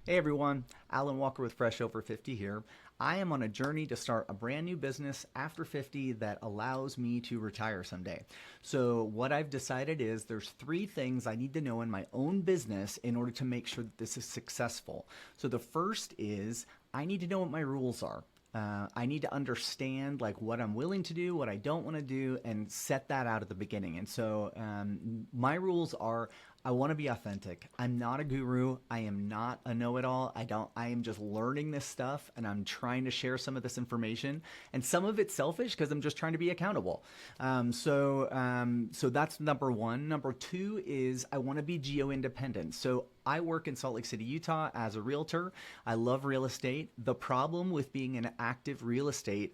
Hey everyone, Alan Walker with Fresh Over 50 here. I am on a journey to start a brand new business after 50 that allows me to retire someday. So, what I've decided is there's three things I need to know in my own business in order to make sure that this is successful. So, the first is I need to know what my rules are. I need to understand like what I'm willing to do, what I don't want to do, and set that out at the beginning. And so my rules are I want to be authentic. I'm not a guru. I am not a know-it-all. I am just learning this stuff and I'm trying to share some of this information. And some of it's selfish because I'm just trying to be accountable. So that's number one. Number two is I want to be geo-independent. So I work in Salt Lake City, Utah as a realtor. I love real estate. The problem with being an active real estate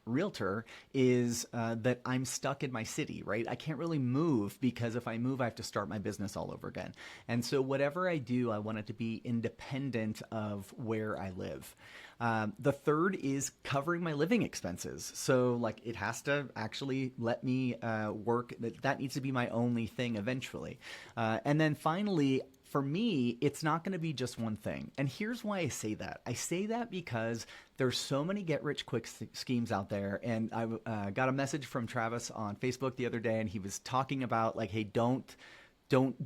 realtor is that I'm stuck in my city, right? I can't really move because if I move, I have to start my business all over again. And so whatever I do, I want it to be independent of where I live. The third is covering my living expenses. So like it has to actually let me work. That needs to be my only thing eventually. And then finally, for me, it's not going to be just one thing. And here's why I say that. I say that because there's so many get-rich-quick schemes out there. And I got a message from Travis on Facebook the other day, and he was talking about like, hey, don't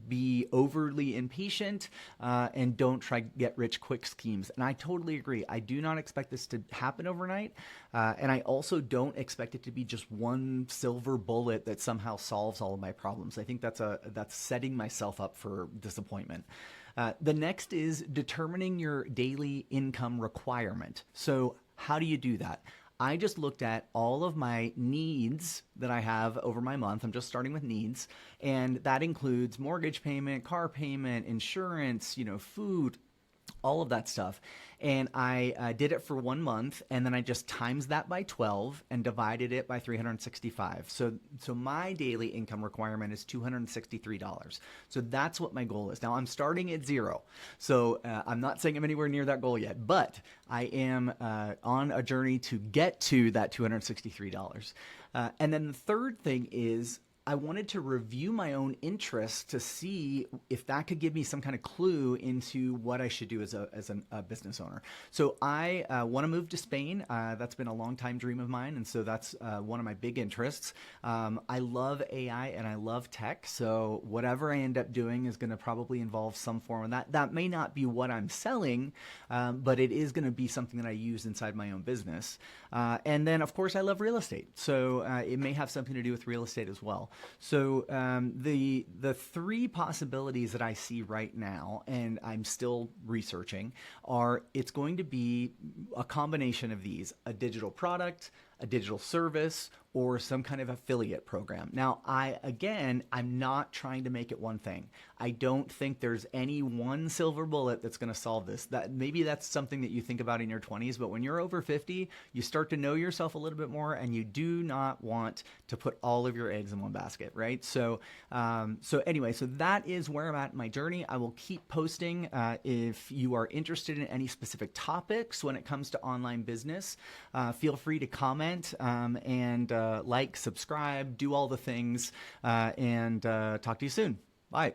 be overly impatient and don't try get rich quick schemes. And I totally agree. I do not expect this to happen overnight. And I also don't expect it to be just one silver bullet that somehow solves all of my problems. I think that's setting myself up for disappointment. The next is determining your daily income requirement. So how do you do that? I just looked at all of my needs that I have over my month. I'm just starting with needs, and that includes mortgage payment, car payment, insurance, food, all of that stuff. And I did it for 1 month, and then I just times that by 12 and divided it by 365. So my daily income requirement is $263. So that's what my goal is. Now I'm starting at zero. So I'm not saying I'm anywhere near that goal yet, but I am on a journey to get to that $263. And then the third thing is I wanted to review my own interests to see if that could give me some kind of clue into what I should do as a business owner. So I want to move to Spain. That's been a long time dream of mine, and so that's one of my big interests. I love AI and I love tech, so whatever I end up doing is going to probably involve some form of that. That may not be what I'm selling, but it is going to be something that I use inside my own business. And then, of course, I love real estate, so it may have something to do with real estate as well. So the three possibilities that I see right now, and I'm still researching, are it's going to be a combination of these: a digital product, a digital service, or some kind of affiliate program. Now, I'm not trying to make it one thing. I don't think there's any one silver bullet that's going to solve this. Maybe that's something that you think about in your 20s, but when you're over 50, you start to know yourself a little bit more, and you do not want to put all of your eggs in one basket, right? So anyway, so that is where I'm at in my journey. I will keep posting if you are interested in any specific topics when it comes to online business. Feel free to comment and like, subscribe, do all the things, and talk to you soon. Bye.